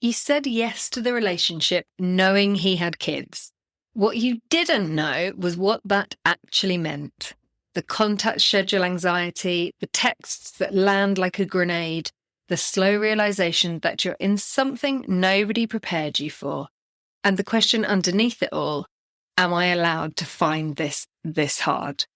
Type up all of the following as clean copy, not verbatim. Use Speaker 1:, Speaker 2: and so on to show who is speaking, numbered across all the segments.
Speaker 1: You said yes to the relationship knowing he had kids. What you didn't know was what that actually meant. The contact schedule anxiety, the texts that land like a grenade, the slow realization that you're in something nobody prepared you for. And the question underneath it all, am I allowed to find this hard?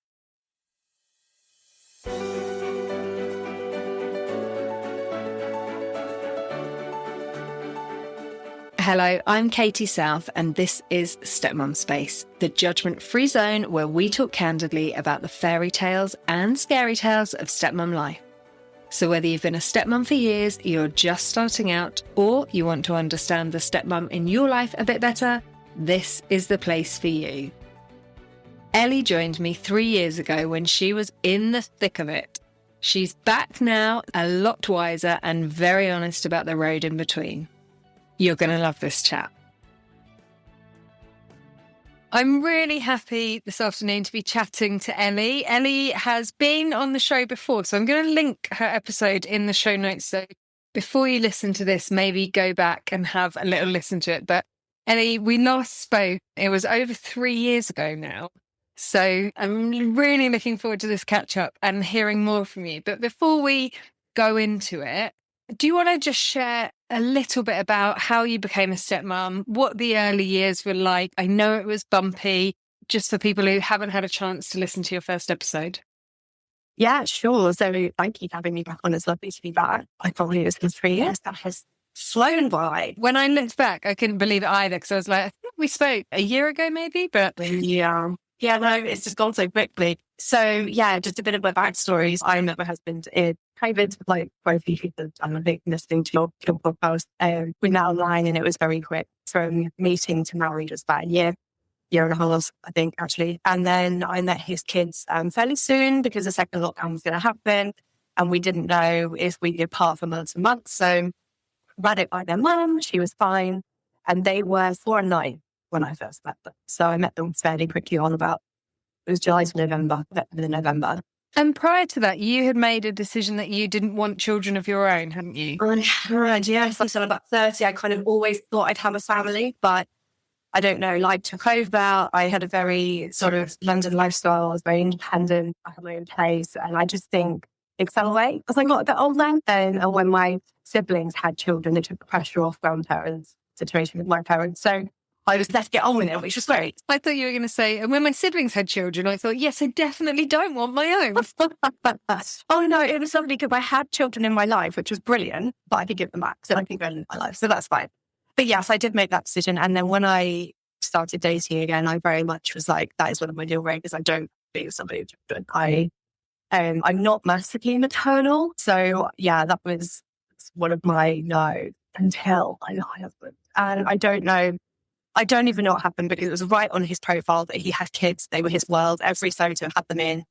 Speaker 1: Hello, I'm Katie South, and this is Stepmom Space, the judgment-free zone where we talk candidly about the fairy tales and scary tales of stepmom life. So whether you've been a stepmom for years, you're just starting out, or you want to understand the stepmom in your life a bit better, this is the place for you. Ellie joined me 3 years ago when she was in the thick of it. She's back now, a lot wiser and very honest about the road in between. You're going to love this chat. I'm really happy this afternoon to be chatting to Ellie. Ellie has been on the show before, so I'm going to link her episode in the show notes. So before you listen to this, maybe go back and have a little listen to it. But Ellie, we last spoke, it was over 3 years ago now. So I'm really looking forward to this catch up and hearing more from you. But before we go into it, do you want to just share a little bit about how you became a stepmom, what the early years were like? I know it was bumpy, just for people who haven't had a chance to listen to your first episode.
Speaker 2: Yeah, sure. So thank you for having me back on. It's lovely to be back. I probably was in 3 years. That has flown by.
Speaker 1: When I looked back, I couldn't believe it either, because I was like, I think we spoke a year ago maybe, but...
Speaker 2: Yeah, no, it's just gone so quickly. So yeah, just a bit of my backstories. I met my husband in COVID, like quite a few people, and I think listening to your podcast. We met online and it was very quick. From meeting to married was about a year and a half, I think, actually. And then I met his kids fairly soon because the second lockdown was going to happen. And we didn't know if we'd be apart for months and months. So ran it by their mum. She was fine. And they were 4 and 9 when I first met them. So I met them fairly quickly on about, it was July to November, November.
Speaker 1: And prior to that, you had made a decision that you didn't want children of your own, hadn't you?
Speaker 2: Yes. Until about 30, I kind of always thought I'd have a family, but I don't know, life took over. I had a very sort of London lifestyle. I was very independent. I had my own place. And I just think it fell away as I got a bit older. And when my siblings had children, it took the pressure off grandparents' situation with my parents. So I was left to get on with it, which was great.
Speaker 1: I thought you were going to say, and when my siblings had children, I thought, yes, I definitely don't want my own.
Speaker 2: Oh, no, it was lovely because I had children in my life, which was brilliant, but I could give them back. So I can go in my life. So that's fine. But yes, I did make that decision. And then when I started dating again, I very much was like, that is one of my deal breakers. I don't be with somebody with children. I'm not massively maternal. So yeah, that was one of my no until I know my husband. And I don't even know what happened because it was right on his profile that he had kids. They were his world. Every photo had them in.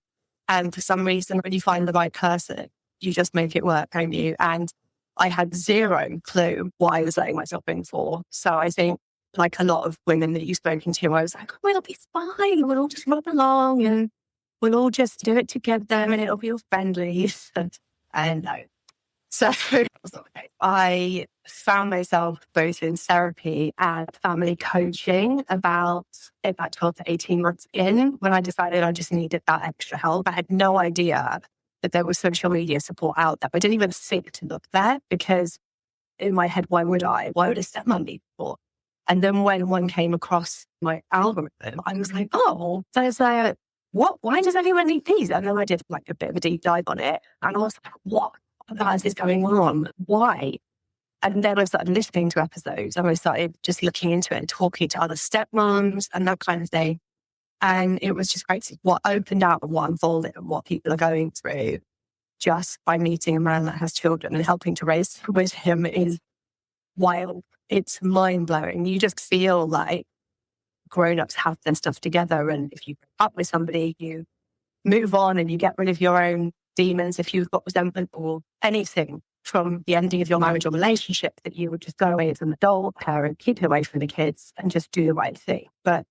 Speaker 2: And for some reason, when you find the right person, you just make it work, don't you? And I had zero clue what I was letting myself in for. So I think, like a lot of women that you've spoken to, I was like, oh, it'll be fine. We'll all just rub along and we'll all just do it together and it'll be all friendly. And no. So I found myself both in therapy and family coaching about 12 to 18 months in when I decided I just needed that extra help. I had no idea that there was social media support out there. I didn't even think to look there because in my head, why would I? Why would a stepmom need support? And then when one came across my algorithm, I was like, oh, there's a, what? Why does anyone need these? And then I did like a bit of a deep dive on it. And I was like, what on earth is going on? Why? And then I started listening to episodes and I started just looking into it and talking to other stepmoms and that kind of thing. And it was just great to see what opened out and what unfolded and what people are going through just by meeting a man that has children and helping to raise with him is wild. It's mind blowing. You just feel like grown-ups have their stuff together. And if you break up with somebody, you move on and you get rid of your own demons. If you've got resentment or anything from the ending of your marriage or relationship, that you would just go away as an adult parent, keep it away from the kids and just do the right thing. But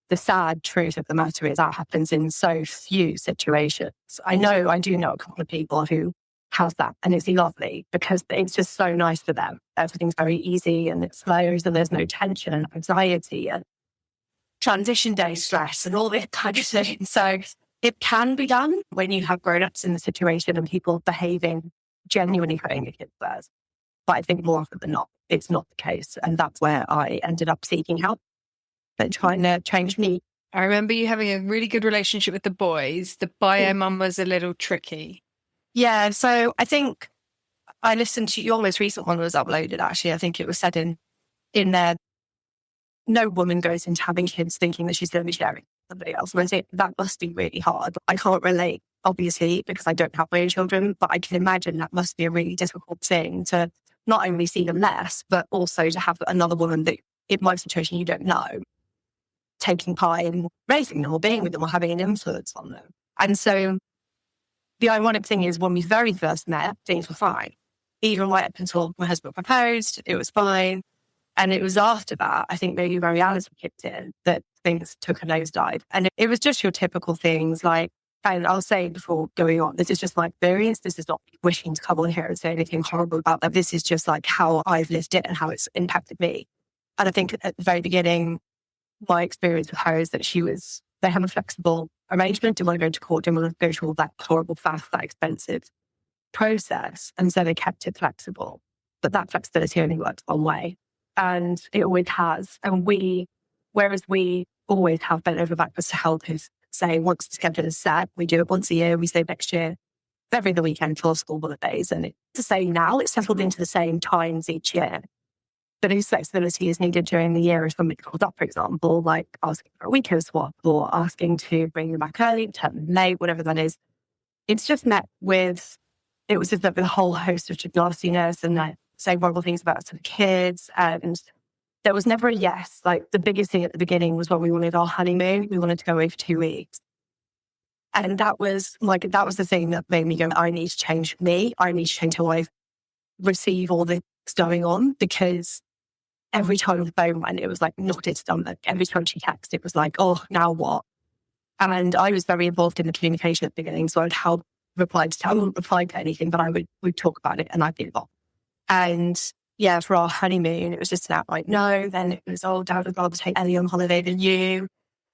Speaker 2: the sad truth of the matter is that happens in so few situations. I do know a couple of people who how's that? And it's lovely because it's just so nice for them. Everything's very easy and it flows and there's no tension and anxiety and transition day stress and all this kind of thing. So it can be done when you have grown-ups in the situation and people behaving genuinely putting your kids first. But I think more often than not, it's not the case. And that's where I ended up seeking help and trying to change me.
Speaker 1: I remember you having a really good relationship with the boys. The bio mum was a little tricky.
Speaker 2: Yeah, so I think I listened to your most recent one was uploaded, actually. I think it was said in there, no woman goes into having kids thinking that she's going to be sharing with somebody else. And I think that must be really hard. I can't relate, obviously, because I don't have my own children, but I can imagine that must be a really difficult thing to not only see them less, but also to have another woman that, in my situation, you don't know, taking part in raising them or being with them or having an influence on them. And so the ironic thing is when we very first met, things were fine. Even right up until my husband proposed, it was fine. And it was after that, I think maybe when reality kicked in, that things took a nosedive. And it was just your typical things like, and I'll say before going on, this is just my experience. This is not wishing to come on here and say anything horrible about that. This is just like how I've lived it and how it's impacted me. And I think at the very beginning, my experience with her is that they have a flexible arrangement. Didn't want to go to court, didn't want to go through all that horrible, fast, that expensive process. And so they kept it flexible. But that flexibility only works one way. And it always has. And whereas we always have bent over backwards to help us say, once the schedule is set, we do it once a year, we say next year, every other weekend for school holidays. And it's the same now, it's settled into the same times each year. But if flexibility is needed during the year, if somebody calls up, for example, like asking for a weekend swap or asking to bring them back early, turn them late, whatever that is, it's just met with, it was just met with a whole host of nastiness and like saying horrible things about the kids. And there was never a yes. Like the biggest thing at the beginning was when we wanted our honeymoon. We wanted to go away for 2 weeks. And that was the thing that made me go, I need to change me. I need to change how I receive all this going on, because every time the phone went, it was like knotted stomach. Every time she texted, it was like, oh, now what? And I was very involved in the communication at the beginning. So I'd help reply to, I wouldn't reply to anything, but we'd talk about it and I'd be involved. And yeah, for our honeymoon, it was just an outright no. Then it was, oh, Dad would rather take Ellie on holiday than you.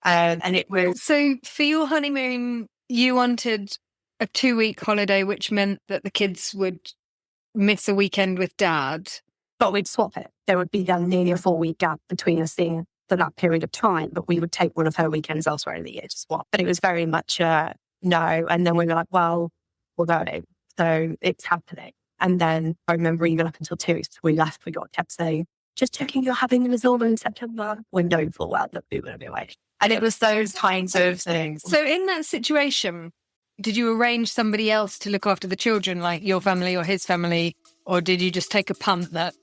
Speaker 2: And it was...
Speaker 1: So for your honeymoon, you wanted a 2-week holiday, which meant that the kids would miss a weekend with Dad.
Speaker 2: But we'd swap it. There would be nearly a 4-week gap between us seeing for that period of time, but we would take one of her weekends elsewhere in the year to swap. But it was very much no. And then we were like, well, we're going. So it's happening. And then I remember even up until 2 weeks before we left, we kept saying, just checking you're having an Azora in September. We're known full well that we would be away. And it was those kinds of things.
Speaker 1: So in that situation, did you arrange somebody else to look after the children, like your family or his family? Or did you just take a punt that...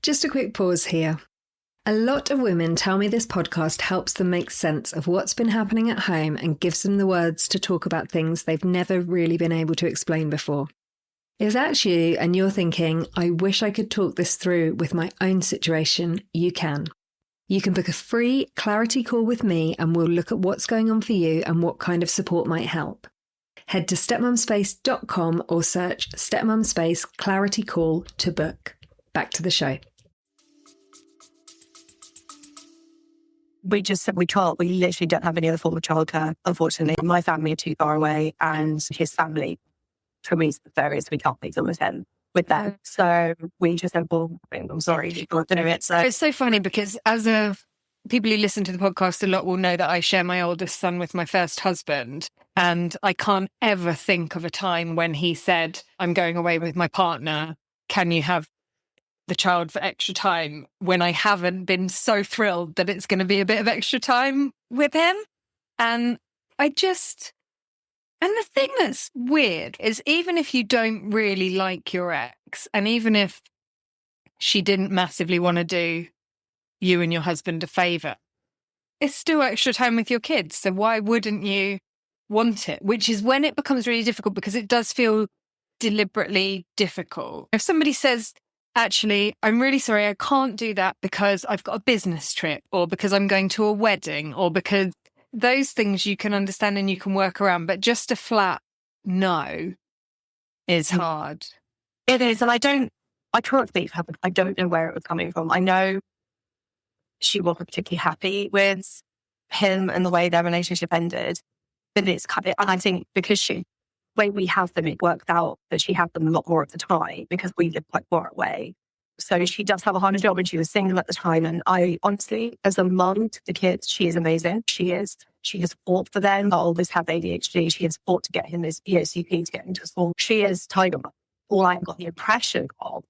Speaker 3: Just a quick pause here. A lot of women tell me this podcast helps them make sense of what's been happening at home and gives them the words to talk about things they've never really been able to explain before. If that's you and you're thinking, I wish I could talk this through with my own situation, you can. You can book a free clarity call with me and we'll look at what's going on for you and what kind of support might help. Head to stepmumspace.com or search stepmumspace clarity call to book. Back to the show.
Speaker 2: We just said we can't. We literally don't have any other form of childcare, unfortunately. My family are too far away and his family, for reasons various, we can't leave them with them. So we just said, well, I'm sorry, you can't do it. So
Speaker 1: it's so funny because people who listen to the podcast a lot will know that I share my oldest son with my first husband. And I can't ever think of a time when he said, I'm going away with my partner. Can you have the child for extra time, when I haven't been so thrilled that it's going to be a bit of extra time with him. And the thing that's weird is even if you don't really like your ex, and even if she didn't massively want to do you and your husband a favour, it's still extra time with your kids. So why wouldn't you want it? Which is when it becomes really difficult, because it does feel deliberately difficult. If somebody says, actually, I'm really sorry, I can't do that because I've got a business trip, or because I'm going to a wedding, or because those things you can understand and you can work around, but just a flat no is hard.
Speaker 2: It is. And I can't speak for her, but I don't know where it was coming from. I know she wasn't particularly happy with him and the way their relationship ended. But it's kind of, and I think because way we have them, it worked out that she had them a lot more at the time because we lived quite far away. So she does have a harder job and she was single at the time. And I honestly, as a mum to the kids, she is amazing. She has fought for them. Our oldest have ADHD. She has fought to get him his EOCP to get into school. She is tiger mum. All I got the impression of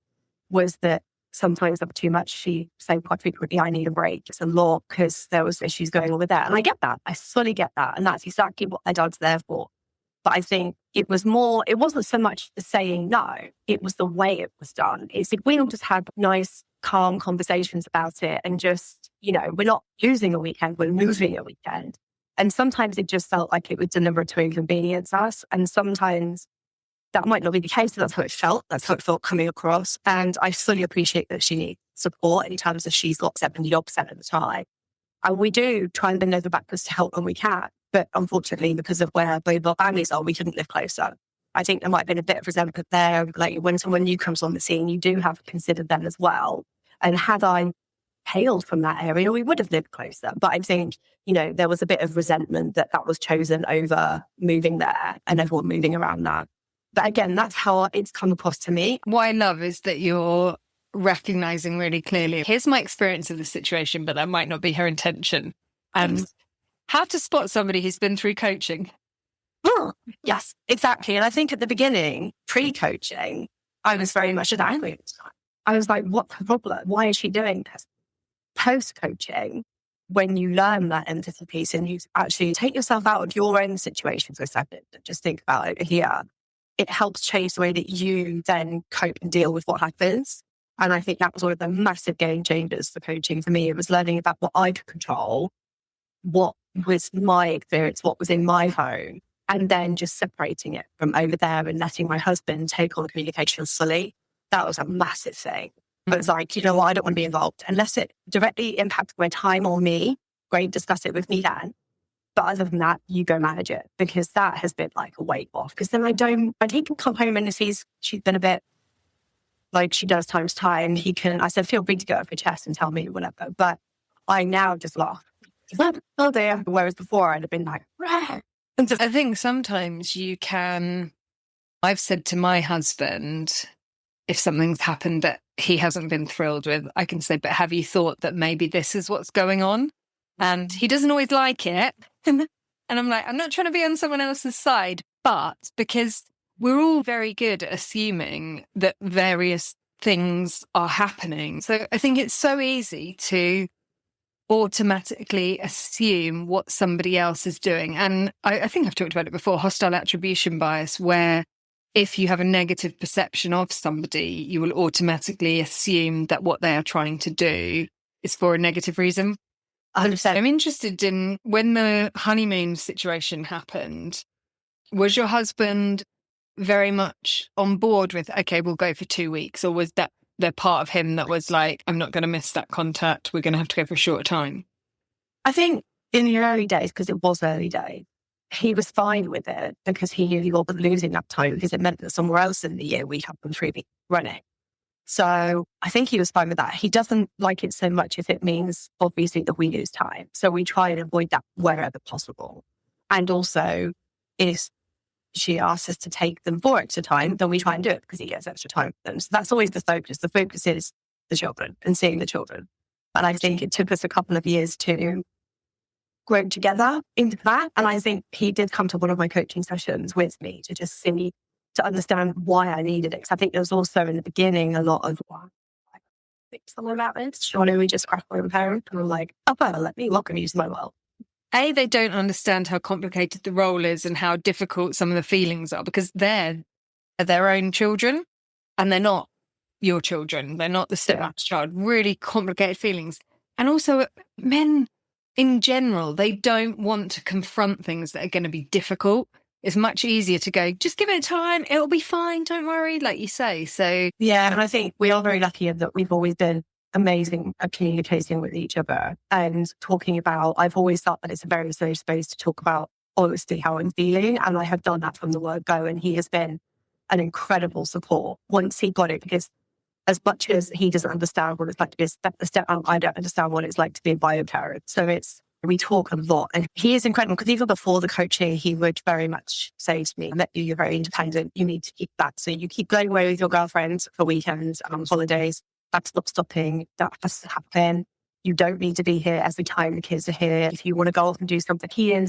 Speaker 2: was that sometimes I'm too much. She said quite frequently, I need a break. It's a lot because there was issues going on with that. And I get that. I fully get that. And that's exactly what my dad's there for. But I think it wasn't so much the saying no, it was the way it was done. It's if we all just had nice, calm conversations about it and just, we're not losing a weekend, we're moving a weekend. And sometimes it just felt like it was deliberate to inconvenience us. And sometimes that might not be the case, but that's how it felt. That's how it felt coming across. And I fully appreciate that she needs support in terms of she's got 70% at the time. And we do try and bend over backwards to help when we can. But unfortunately, because of where both our families are, we couldn't live closer. I think there might have been a bit of resentment there. Like when someone new comes on the scene, you do have to consider them as well. And had I hailed from that area, we would have lived closer. But I think, there was a bit of resentment that was chosen over moving there and everyone moving around that. But again, that's how it's come across to me.
Speaker 1: What I love is that you're recognizing really clearly, here's my experience of the situation, but that might not be her intention. And how to spot somebody who's been through coaching.
Speaker 2: Oh, yes, exactly. And I think at the beginning, pre-coaching, I was very much angry at the time. I was like, what's the problem? Why is she doing this? Post-coaching, when you learn that empathy piece and you actually take yourself out of your own situation for a second and just think about it here, it helps change the way that you then cope and deal with what happens. And I think that was one of the massive game changers for coaching for me. It was learning about what I could control, what was my experience, what was in my home, and then just separating it from over there and letting my husband take on the communication fully. That was a massive thing. But it's like, I don't want to be involved unless it directly impacts my time or me. Great, discuss it with me then. But other than that, you go manage it because that has been like a weight off. Because then when he can come home and if she's been a bit like she does times time, I said, feel free to go off your chest and tell me whatever. But I now just laugh. All day. Whereas before I'd have been like, rah.
Speaker 1: I think sometimes I've said to my husband, if something's happened that he hasn't been thrilled with, I can say, but have you thought that maybe this is what's going on? And he doesn't always like it. And I'm like, I'm not trying to be on someone else's side, but because we're all very good at assuming that various things are happening. So I think it's so easy to automatically assume what somebody else is doing. And I think I've talked about it before, hostile attribution bias, where if you have a negative perception of somebody, you will automatically assume that what they are trying to do is for a negative reason.
Speaker 2: 100%.
Speaker 1: I'm interested in when the honeymoon situation happened, was your husband very much on board with, okay, we'll go for 2 weeks? Or was that the part of him that was like, I'm not going to miss that contact, we're going to have to go for a shorter time?
Speaker 2: I think in the early days, because it was early days, he was fine with it because he knew he wasn't losing that time because it meant that somewhere else in the year we had them 3 weeks running. So I think he was fine with that. He doesn't like it so much if it means, obviously, that we lose time. So we try and avoid that wherever possible. And also, if she asks us to take them for extra time, then we try and do it because he gets extra time with them. So that's always the focus. The focus is the children and seeing the children. And I think it took us a couple of years to grow together into that. And I think he did come to one of my coaching sessions with me to just see, to understand why I needed it. Because I think there was also in the beginning a lot of, I think something about this. Surely we just crack our parent and we're like, oh, well, let me welcome you to my world.
Speaker 1: They don't understand how complicated the role is and how difficult some of the feelings are because they're their own children and they're not your children. They're not the stepmom's child. Really complicated feelings. And also men in general, they don't want to confront things that are going to be difficult. It's much easier to go, just give it time. It'll be fine. Don't worry, like you say. So
Speaker 2: yeah, and I think we are very lucky in that we've always been amazing at communicating with each other and talking about, I've always thought that it's a very safe space to talk about honestly how I'm feeling. And I have done that from the word go. And he has been an incredible support once he got it, because as much as he doesn't understand what it's like to be a stepmom, I don't understand what it's like to be a bio parent. So we talk a lot, and he is incredible, because even before the coaching, he would very much say to me, you're very independent. You need to keep that. So you keep going away with your girlfriends for weekends, holidays. That's not stopping. That has to happen. You don't need to be here every time the kids are here. If you want to go off and do something,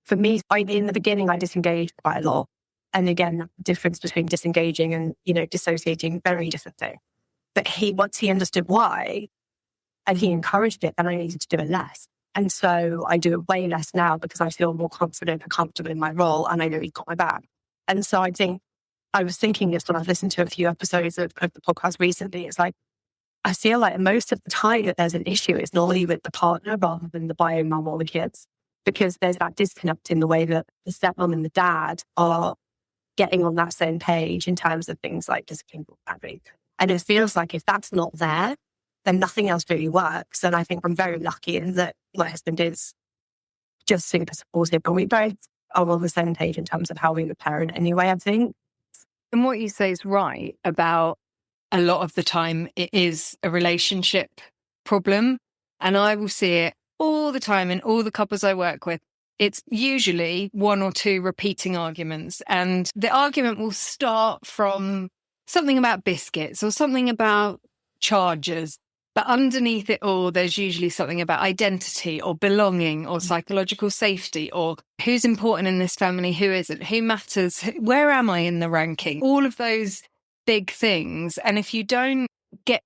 Speaker 2: for me, in the beginning, I disengaged quite a lot. And again, the difference between disengaging and, dissociating, very different thing. But once he understood why, and he encouraged it, then I needed to do it less. And so I do it way less now, because I feel more confident and comfortable in my role, and I know he's got my back. And so I think, I was thinking this when I've listened to a few episodes of the podcast recently, it's like, I feel like most of the time that there's an issue, it's normally with the partner rather than the bio mum or the kids, because there's that disconnect in the way that the stepmom and the dad are getting on that same page in terms of things like discipline boundary. And it feels like if that's not there, then nothing else really works. And I think I'm very lucky in that my husband is just super supportive, but we both are on the same page in terms of how we would parent anyway, I think.
Speaker 1: And what you say is right about a lot of the time it is a relationship problem. And I will see it all the time in all the couples I work with. It's usually one or two repeating arguments. And the argument will start from something about biscuits or something about chargers. But underneath it all, there's usually something about identity or belonging or psychological safety or who's important in this family, who isn't, who matters, where am I in the ranking? All of those big things. And if you don't get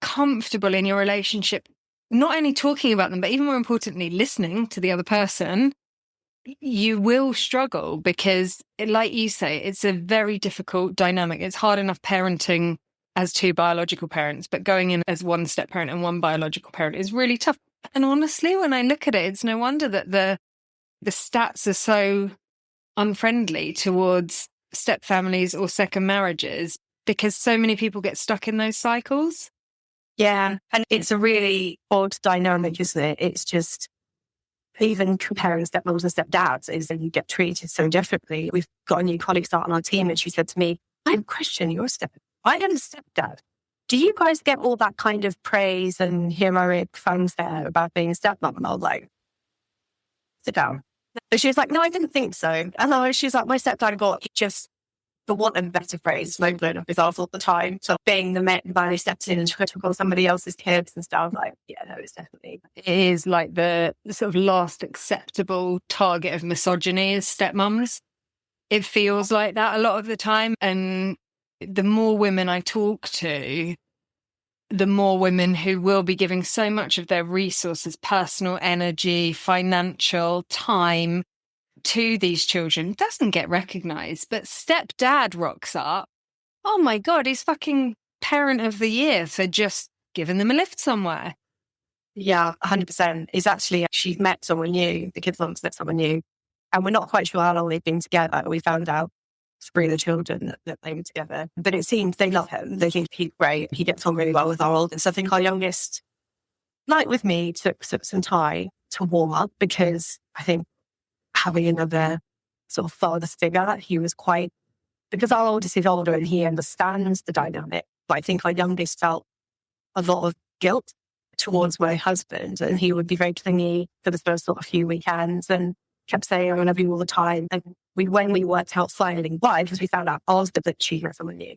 Speaker 1: comfortable in your relationship, not only talking about them, but even more importantly, listening to the other person, you will struggle because, like you say, it's a very difficult dynamic. It's hard enough parenting as two biological parents, but going in as one step parent and one biological parent is really tough. And honestly, when I look at it, it's no wonder that the stats are so unfriendly towards step families or second marriages, because so many people get stuck in those cycles.
Speaker 2: Yeah. And it's a really odd dynamic, isn't it? It's just, even comparing stepmoms and stepdads is that you get treated so differently. We've got a new colleague start on our team, and she said to me, I'm Christian, you're a stepdad. I am a stepdad. Do you guys get all that kind of praise and heroic fanfare about being a stepmom? And I was like, sit down. But she was like, no, I didn't think so. And she was like, my stepdad got just, for want of a better phrase, smoke blown up his arse all the time. So being the man who steps in and took on somebody else's kids and stuff, like, yeah, no, it's definitely.
Speaker 1: It is like the sort of last acceptable target of misogyny is stepmoms. It feels like that a lot of the time. And the more women I talk to, the more women who will be giving so much of their resources, personal energy, financial, time to these children doesn't get recognised. But stepdad rocks up. Oh my God, he's fucking parent of the year for just giving them a lift somewhere.
Speaker 2: Yeah, 100%. It's actually, she's met someone new. The kids want to met someone new. And we're not quite sure how long they've been together. We found out through the children that they were together. But it seems they love him. They think he's great. He gets on really well with our oldest. I think our youngest, like with me, took some time to warm up, because I think having another sort of father figure, he was quite, because our oldest is older and he understands the dynamic. But I think our youngest felt a lot of guilt towards my husband, and he would be very clingy for the first sort of few weekends and kept saying, I love you all the time. And when we worked out finally why, because we found out after that she had someone new,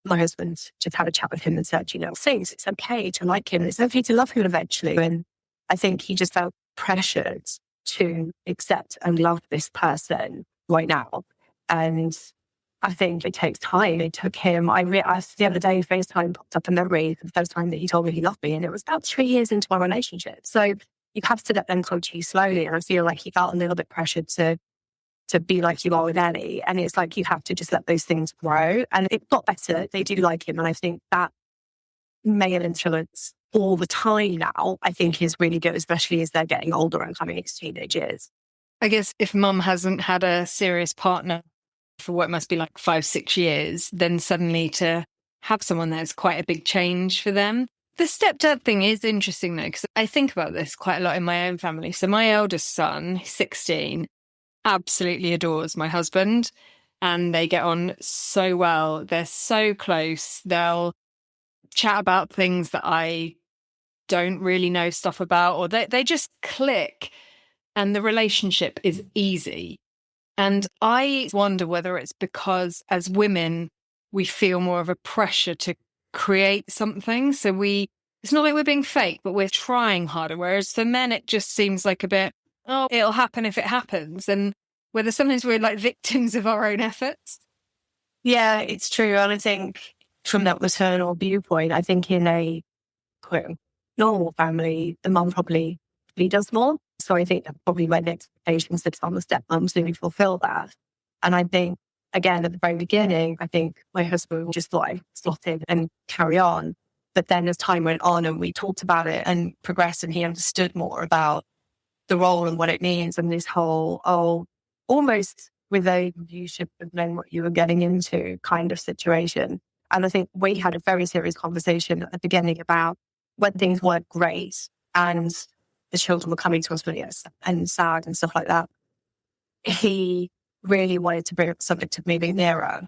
Speaker 2: my husband just had a chat with him and said, things, it's okay to like him. It's okay to love him eventually. And I think he just felt pressured to accept and love this person right now. And I think it takes time. It took him, the other day, FaceTime popped up a memory for the first time that he told me he loved me. And it was about 3 years into our relationship. So you have to let them come to you slowly. And I feel like he felt a little bit pressured to be like you are with Ellie. And it's like, you have to just let those things grow. And it got better. They do like him. And I think that male influence all the time now, I think, is really good, especially as they're getting older and coming into teenage years.
Speaker 1: I guess if mum hasn't had a serious partner for what must be like 5-6 years, then suddenly to have someone there's quite a big change for them. The stepdad thing is interesting though, because I think about this quite a lot in my own family. So my eldest son, 16, absolutely adores my husband and they get on so well. They're so close. They'll chat about things that I don't really know stuff about, or they just click and the relationship is easy. And I wonder whether it's because as women, we feel more of a pressure to create something. So it's not like we're being fake, but we're trying harder. Whereas for men, it just seems like a bit, oh, it'll happen if it happens. And whether sometimes we're like victims of our own efforts.
Speaker 2: Yeah, it's true. And I think from that maternal viewpoint, I think in a quote normal family, the mum probably does more. So I think that probably when the expectations that on the stepmums really fulfill that. And I think, again, at the very beginning, I think my husband just thought I'd slot in and carry on. But then as time went on and we talked about it and progressed and he understood more about the role and what it means and this whole, almost with a you should have known what you were getting into kind of situation. And I think we had a very serious conversation at the beginning about when things weren't great and the children were coming to us really and sad and stuff like that. He really wanted to bring up the subject of moving nearer.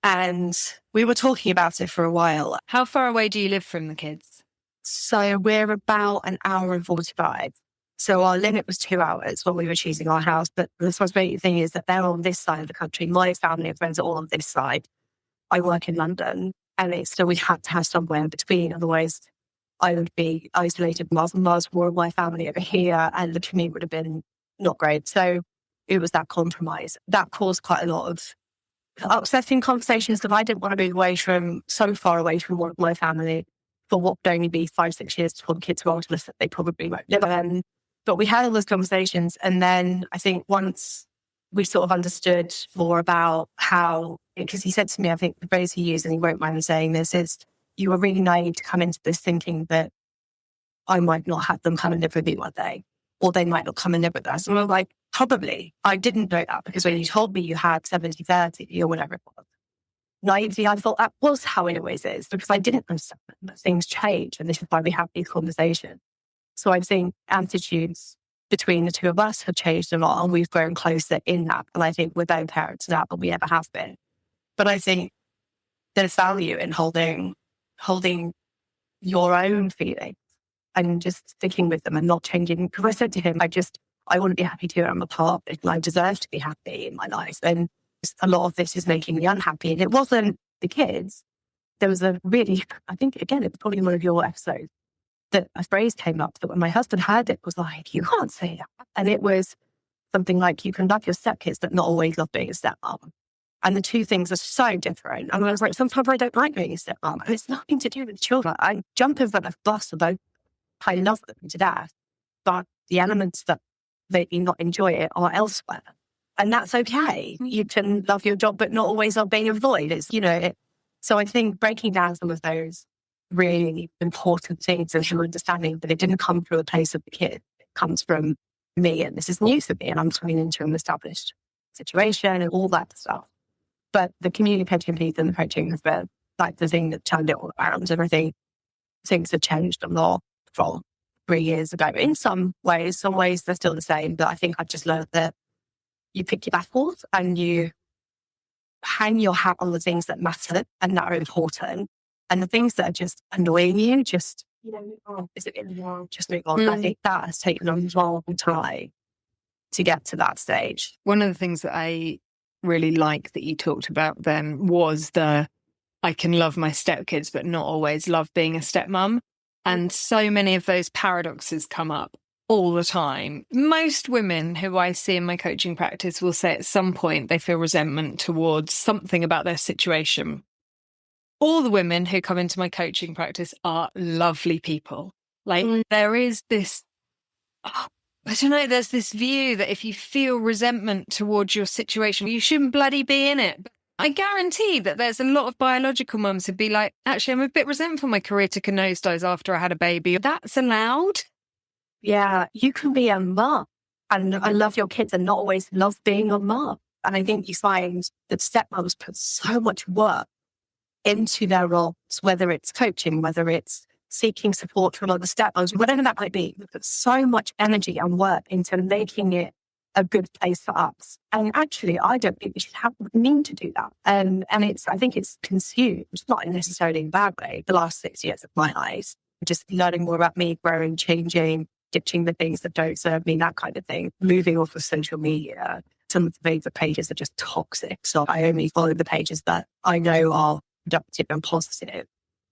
Speaker 2: And we were talking about it for a while.
Speaker 1: How far away do you live from the kids?
Speaker 2: So we're about an hour and 45. So our limit was 2 hours when we were choosing our house. But the frustrating thing is that they're on this side of the country. My family and friends are all on this side. I work in London and so we had to have somewhere in between. Otherwise, I would be isolated miles and miles from my family over here and the commute would have been not great. So it was that compromise. That caused quite a lot of upsetting conversations that I didn't want to move away from, so far away from one of my family for what would only be 5-6 years before the kids were old enough that they probably won't live again. But we had all those conversations. And then I think once we sort of understood more about how, because he said to me, I think the phrase he used, and he won't mind me saying this, is you were really naive to come into this thinking that I might not have them come and live with me one day, or they might not come and live with us. And I'm like, probably. I didn't know that because when you told me you had 70-30 or whatever it was, naively, I thought that was how it always is because I didn't understand that things change. And this is why we have these conversations. So I think attitudes between the two of us have changed a lot and we've grown closer in that. And I think we're better parents now than we ever have been. But I think there's value in holding your own feelings and just sticking with them and not changing. Because I said to him, I want to be happy too. I'm a part of it and I deserve to be happy in my life. And a lot of this is making me unhappy. And it wasn't the kids. There was a really, I think, again, it was probably one of your episodes that a phrase came up that when my husband heard it was like, you can't say that. And it was something like, you can love your stepkids, but not always love being a stepmom. And the two things are so different. And I was like, sometimes I don't like being a stepmom. And it's nothing to do with children. I jump in front of a bus about, I love them to death. But the elements that make me not enjoy it are elsewhere. And that's okay. You can love your job, but not always love being employed. It's, so I think breaking down some of those really important things and him understanding that it didn't come through a place of the kid. It comes from me and this is new for me and I'm coming into an established situation and all that stuff. But the communication piece and the coaching has been like the thing that turned it all around. Everything, things have changed a lot from 3 years ago. In some ways they're still the same. But I think I've just learned that you pick your battles and you hang your hat on the things that matter and that are important. And the things that are just annoying you, just, is it in the world? Just move on. I think that has taken a long time to get to that stage.
Speaker 1: One of the things that I really like that you talked about then was I can love my stepkids, but not always love being a stepmom. And so many of those paradoxes come up all the time. Most women who I see in my coaching practice will say at some point they feel resentment towards something about their situation. All the women who come into my coaching practice are lovely people. Like there is this, I don't know, there's this view that if you feel resentment towards your situation, you shouldn't bloody be in it. But I guarantee that there's a lot of biological mums who'd be like, actually, I'm a bit resentful my career took a nosedive after I had a baby. That's allowed.
Speaker 2: Yeah, you can be a mum and I love your kids and not always love being a mum. And I think you find that stepmoms put so much work into their roles, whether it's coaching, whether it's seeking support from other stepmoms, whatever that might be. We put so much energy and work into making it a good place for us. And actually, I don't think we should need to do that. And I think it's consumed, not necessarily in a bad way, the last 6 years of my life. Just learning more about me, growing, changing, ditching the things that don't serve me, that kind of thing. Moving off of social media. Some of the favorite pages are just toxic. So I only follow the pages that I know are productive and positive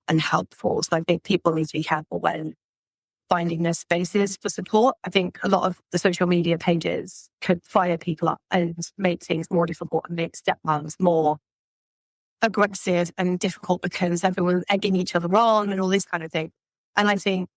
Speaker 2: and helpful. So I think people need to be careful when finding their spaces for support. I think a lot of the social media pages could fire people up and make things more difficult and make stepmoms more aggressive and difficult because everyone's egging each other on and all this kind of thing. And I think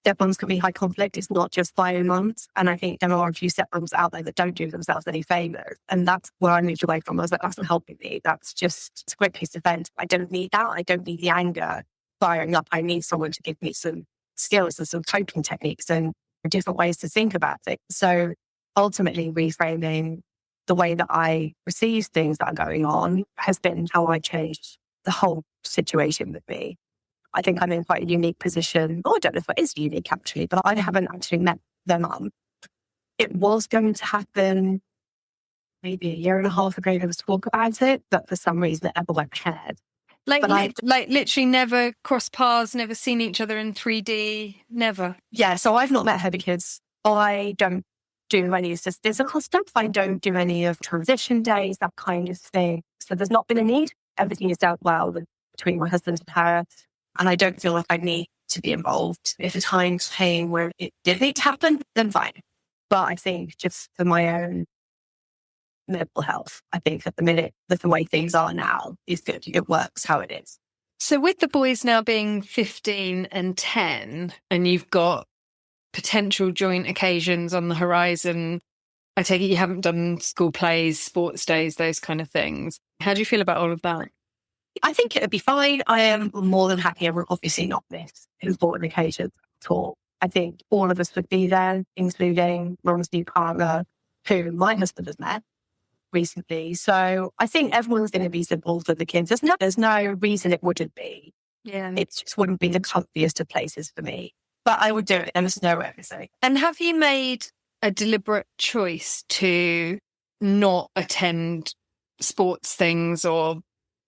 Speaker 2: stepmoms can be high conflict. It's not just bio moms. And I think there are a few stepmoms out there that don't do themselves any favours. And that's where I moved away from. I was like, that's not helping me. It's a great piece of vent. I don't need that. I don't need the anger firing up. I need someone to give me some skills and some coping techniques and different ways to think about things. So ultimately reframing the way that I receive things that are going on has been how I changed the whole situation with me. I think I'm in quite a unique position. Oh, I don't know if it is unique actually, but I haven't actually met their mum. It was going to happen maybe a year and a half ago. There was talk about it, but for some reason it never went ahead.
Speaker 1: Like literally never crossed paths, never seen each other in 3D, never.
Speaker 2: Yeah, so I've not met her because I don't do any of this physical stuff. I don't do any of transition days, that kind of thing. So there's not been a need. Everything is dealt well between my husband and her. And I don't feel like I need to be involved. If the time came where it did need to happen, then fine. But I think just for my own mental health, I think at the minute, the way things are now is good. It works how it is.
Speaker 1: So with the boys now being 15 and 10, and you've got potential joint occasions on the horizon, I take it you haven't done school plays, sports days, those kind of things. How do you feel about all of that?
Speaker 2: I think it would be fine. I am more than happy. I will obviously not miss important occasions at all. I think all of us would be there, including Ron's new partner, who my husband has met recently. So I think everyone's going to be involved with the kids. There's no reason it wouldn't be.
Speaker 1: Yeah.
Speaker 2: It just wouldn't be the comfiest of places for me. But I would do it. There's no way.
Speaker 1: And have you made a deliberate choice to not attend sports things or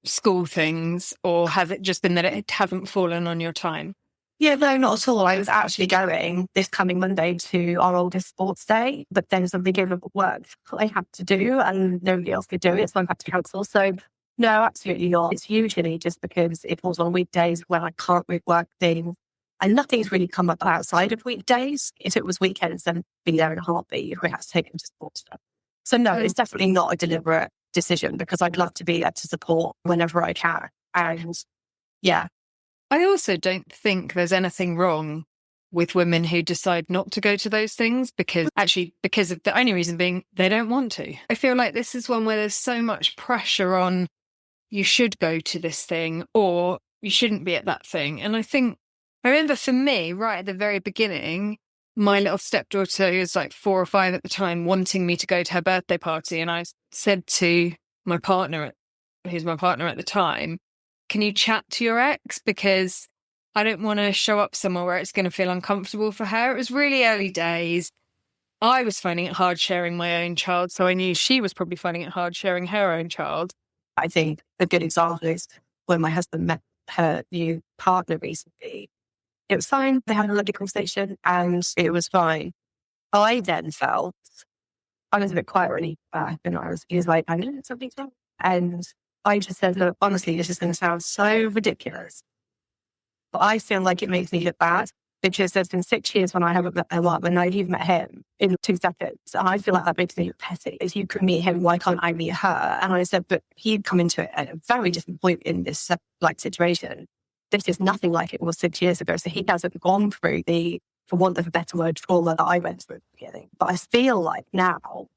Speaker 1: school things, or has it just been that it haven't fallen on your time?
Speaker 2: Yeah, no, not at all. I was actually going this coming Monday to our oldest sports day, but then something came up at work I had to do and nobody else could do it, so I had to cancel. So no, absolutely not. It's usually just because it falls on weekdays when I can't work things, and nothing's really come up outside of weekdays. If it was weekends, then I'd be there in a heartbeat if we had to take them to sports stuff. So no, it's definitely not a deliberate decision because I'd love to be there to support whenever I can. And yeah.
Speaker 1: I also don't think there's anything wrong with women who decide not to go to those things because of the only reason being they don't want to. I feel like this is one where there's so much pressure on you should go to this thing or you shouldn't be at that thing. And I remember for me, right at the very beginning, my little stepdaughter, who was like 4 or 5 at the time, wanting me to go to her birthday party. And I said to my partner, who's my partner at the time, can you chat to your ex? Because I don't want to show up somewhere where it's going to feel uncomfortable for her. It was really early days. I was finding it hard sharing my own child. So I knew she was probably finding it hard sharing her own child.
Speaker 2: I think a good example is when my husband met her new partner recently. It was fine. They had a lovely conversation and it was fine. I then felt I was a bit quiet really. He was like, I know something's wrong. And I just said, look, honestly, this is going to sound so ridiculous. But I feel like it makes me look bad because there's been 6 years when I haven't met him and now you've met him in 2 seconds. And I feel like that makes me look petty. If you could meet him, why can't I meet her? And I said, but he'd come into it at a very different point in this situation. This is nothing like it was 6 years ago. So he hasn't gone through the, for want of a better word, trauma that I went through at the beginning. But I feel like now,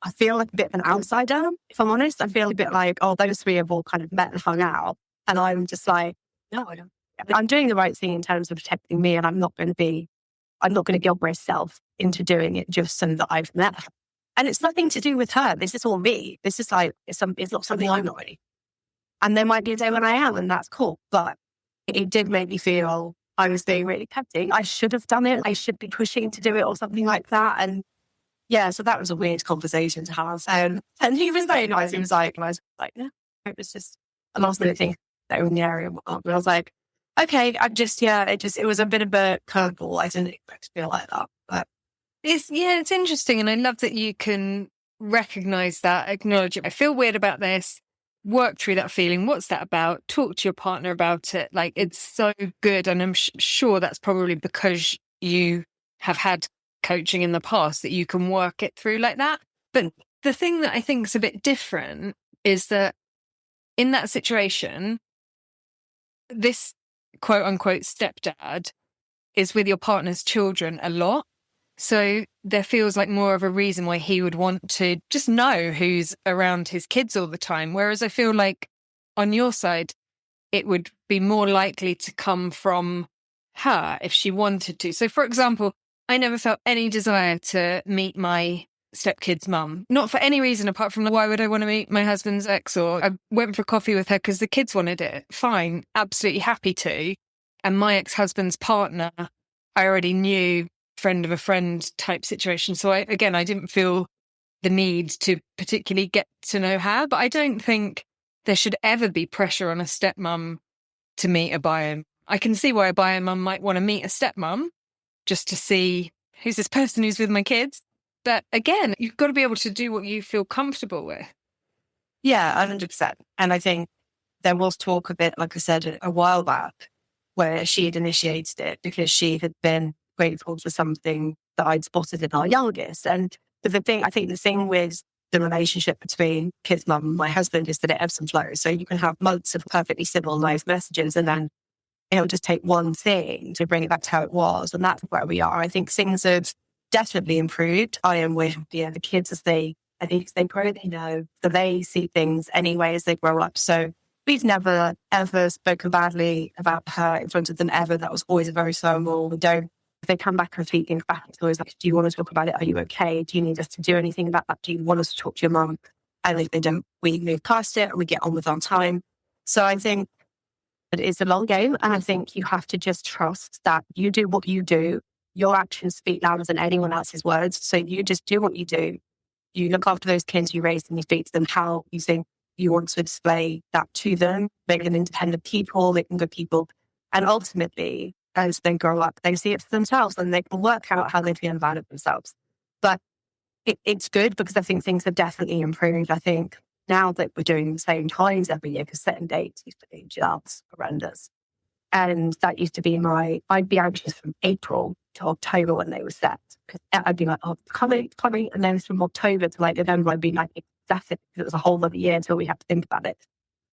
Speaker 2: I feel like a bit of an outsider, if I'm honest. I feel a bit like, oh, those 3 have all kind of met and hung out. And I'm just like, no, I don't. I'm doing the right thing in terms of protecting me. And I'm not going to guilt myself into doing it just so that I've met her. And it's nothing to do with her. This is all me. This is like, it's not something I'm not ready. And there might be a day when I am, and that's cool. But it did make me feel I was being really tempting. I should have done it. I should be pushing to do it or something like that. And yeah, so that was a weird conversation to have. And he was very nice. He was like, and I was like, yeah, it was just a last minute thing that were in the area. And I was like, okay, it was a bit of a curveball. I didn't expect to feel like that. But
Speaker 1: it's interesting. And I love that you can recognize that, acknowledge it. I feel weird about this. Work through that feeling. What's that about? Talk to your partner about it. Like, it's so good. And I'm sure that's probably because you have had coaching in the past that you can work it through like that. But the thing that I think is a bit different is that in that situation, this quote unquote stepdad is with your partner's children a lot. So there feels like more of a reason why he would want to just know who's around his kids all the time. Whereas I feel like on your side, it would be more likely to come from her if she wanted to. So for example, I never felt any desire to meet my stepkid's mum, not for any reason apart from why would I want to meet my husband's ex, or I went for coffee with her because the kids wanted it. Fine, absolutely happy to. And my ex-husband's partner, I already knew, friend of a friend type situation. So I didn't feel the need to particularly get to know her, but I don't think there should ever be pressure on a stepmum to meet a bio. I can see why a bio mum might want to meet a stepmum just to see who's this person who's with my kids. But again, you've got to be able to do what you feel comfortable with.
Speaker 2: yeah, 100%. And I think there was talk of it, like I said, a while back, where she had initiated it because she had been grateful for something that I'd spotted in our youngest. And I think the thing with the relationship between kids' mum and my husband is that it ebbs and flows. So you can have months of perfectly civil, nice messages, and then it'll just take one thing to bring it back to how it was. And that's where we are. I think things have definitely improved. I am with the kids as they grow, they know that they see things anyway as they grow up. So we've never, ever spoken badly about her in front of them ever. That was always a very slow rule. If they come back and feed things back, it's always like, do you want to talk about it? Are you okay? Do you need us to do anything about that? Do you want us to talk to your mum? And if they don't, we move past it and we get on with our time. So I think it is a long game. And I think you have to just trust that you do what you do. Your actions speak louder than anyone else's words. So you just do what you do. You look after those kids, you raise them, you speak to them how you think you want to display that to them, make them independent people, make them good people. And ultimately, as they grow up, they see it for themselves and they can work out how they feel about it themselves. But it's good because I think things have definitely improved. I think now that we're doing the same times every year, because setting dates used to be just horrendous. And that used to be I'd be anxious from April to October when they were set. Because I'd be like, oh, coming. And then from October to like November, I'd be like, that's it. Because it was a whole other year until we have to think about it.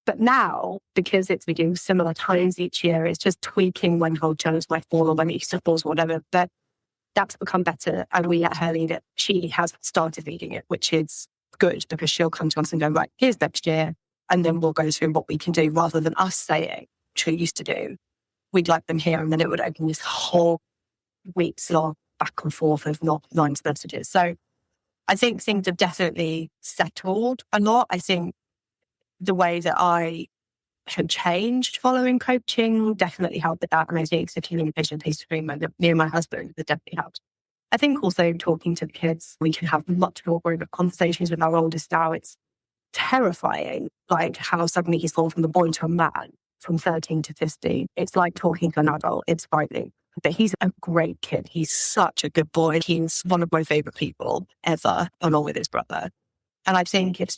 Speaker 2: But now, because we do similar times each year, it's just tweaking when Cold Challenge might fall or when Easter falls or whatever. But that's become better. And we let her lead it. She has started leading it, which is good because she'll come to us and go, right, here's next year. And then we'll go through what we can do rather than us saying, which we used to do. We'd like them here. And then it would open this whole weeks long back and forth of not nice messages. So I think things have definitely settled a lot. I think the way that I had changed following coaching definitely helped with that. And I think the communication piece between me and my husband that definitely helped. I think also talking to the kids, we can have much more grown-up conversations with our oldest now. It's terrifying, like how suddenly he's gone from a boy to a man from 13 to 15. It's like talking to an adult. It's frightening. But he's a great kid. He's such a good boy. He's one of my favorite people ever, along with his brother. And I think it's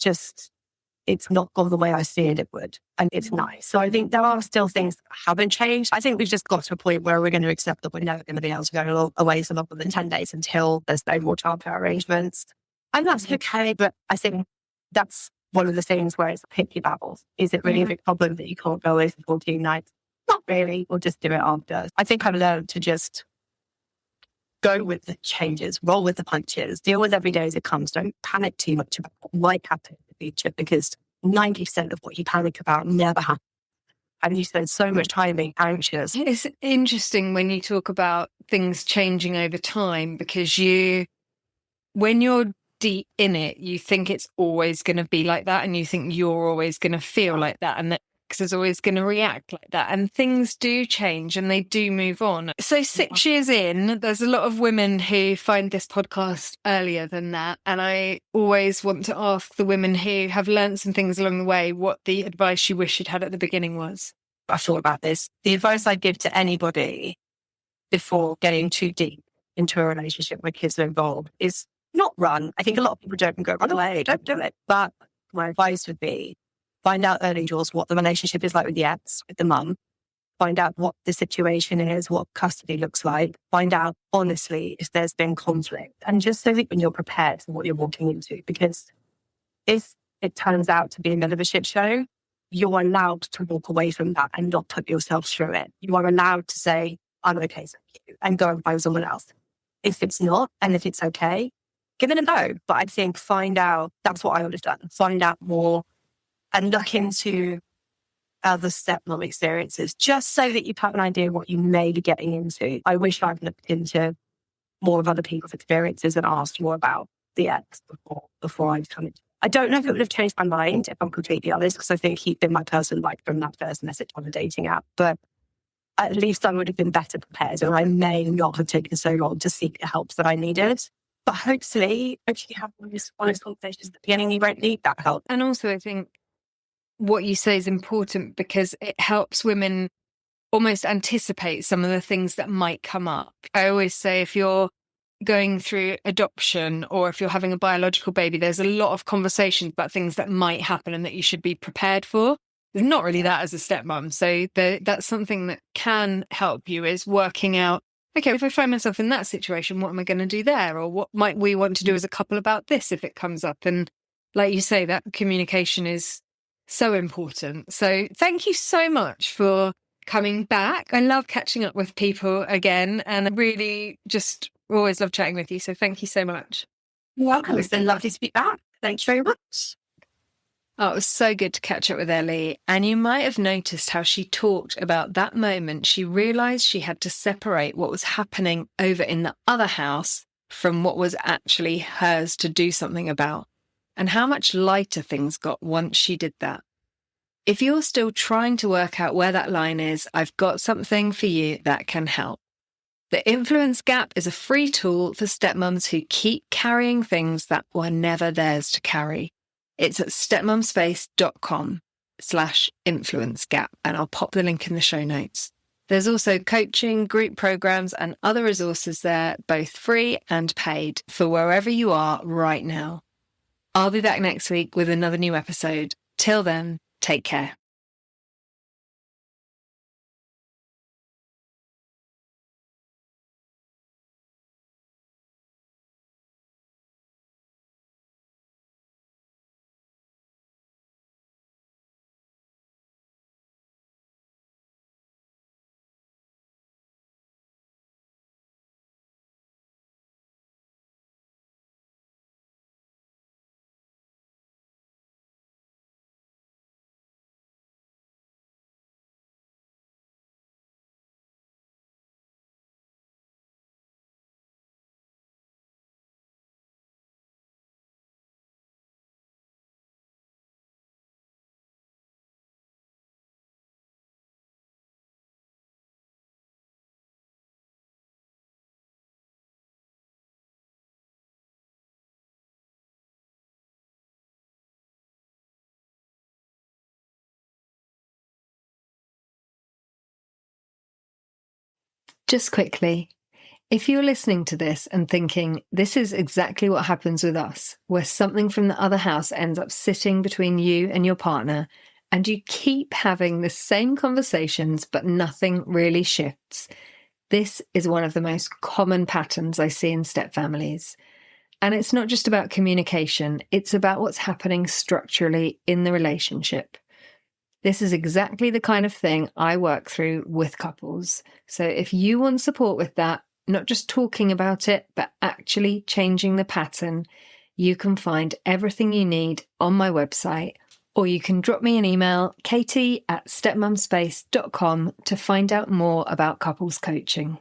Speaker 2: not gone the way I see it would. And it's nice. So I think there are still things that haven't changed. I think we've just got to a point where we're going to accept that we're never going to be able to go away for longer than 10 days until there's no more childcare arrangements. And that's okay. But I think that's one of the things where it's a picky battle. Is it really a big problem that you can't go away for 14 nights? Not really. We'll just do it after. I think I've learned to just go with the changes, roll with the punches, deal with every day as it comes. Don't panic too much about what might happen in the future because 90% of what you panic about never happens. And you spend so much time being anxious.
Speaker 1: It's interesting when you talk about things changing over time because when you're deep in it, you think it's always going to be like that and you think you're always going to feel like that. And that ex is always going to react like that. And things do change and they do move on. So 6 years in, there's a lot of women who find this podcast earlier than that. And I always want to ask the women who have learned some things along the way what the advice you wish you'd had at the beginning was.
Speaker 2: I thought about this. The advice I'd give to anybody before getting too deep into a relationship where kids are involved is not run. I think a lot of people joke and go, run away, don't do it. But my advice would be find out early doors what the relationship is like with the ex, with the mum. Find out what the situation is, what custody looks like. Find out, honestly, if there's been conflict. And just so that when you're prepared for what you're walking into. Because if it turns out to be a bit of a shit show, you're allowed to walk away from that and not put yourself through it. You are allowed to say, I'm okay, thank you, and go and find someone else. If it's not, and if it's okay, give it a go. But I think find out, that's what I would have done. Find out more and look into other stepmom experiences, just so that you have an idea what you may be getting into. I wish I'd looked into more of other people's experiences and asked more about the ex before I'd come into. I don't know if it would have changed my mind, if I'm completely honest, because I think he'd been my person like from that first message on a dating app. But at least I would have been better prepared, and I may not have taken so long to seek the help that I needed. But hopefully, if you have honest conversations at the beginning, you won't need that help.
Speaker 1: And also, I think what you say is important because it helps women almost anticipate some of the things that might come up. I always say if you're going through adoption or if you're having a biological baby, there's a lot of conversations about things that might happen and that you should be prepared for. There's not really that as a stepmom. So that's something that can help you, is working out, okay, if I find myself in that situation, what am I going to do there? Or what might we want to do as a couple about this if it comes up? And like you say, that communication is so important. So thank you so much for coming back. I love catching up with people again, and I really just always love chatting with you. So thank you so much.
Speaker 2: You're welcome. It's been lovely to be back. Thanks very much.
Speaker 1: Oh, it was so good to catch up with Ellie. And you might have noticed how she talked about that moment she realised she had to separate what was happening over in the other house from what was actually hers to do something about, and how much lighter things got once she did that. If you're still trying to work out where that line is, I've got something for you that can help. The Influence Gap is a free tool for stepmoms who keep carrying things that were never theirs to carry. It's at stepmumspace.com/influence gap, and I'll pop the link in the show notes. There's also coaching, group programs, and other resources there, both free and paid, for wherever you are right now. I'll be back next week with another new episode. Till then, take care. Just quickly, if you're listening to this and thinking, this is exactly what happens with us, where something from the other house ends up sitting between you and your partner, and you keep having the same conversations, but nothing really shifts, this is one of the most common patterns I see in stepfamilies. And it's not just about communication, it's about what's happening structurally in the relationship. This is exactly the kind of thing I work through with couples. So if you want support with that, not just talking about it, but actually changing the pattern, you can find everything you need on my website, or you can drop me an email, katie@stepmumspace.com, to find out more about couples coaching.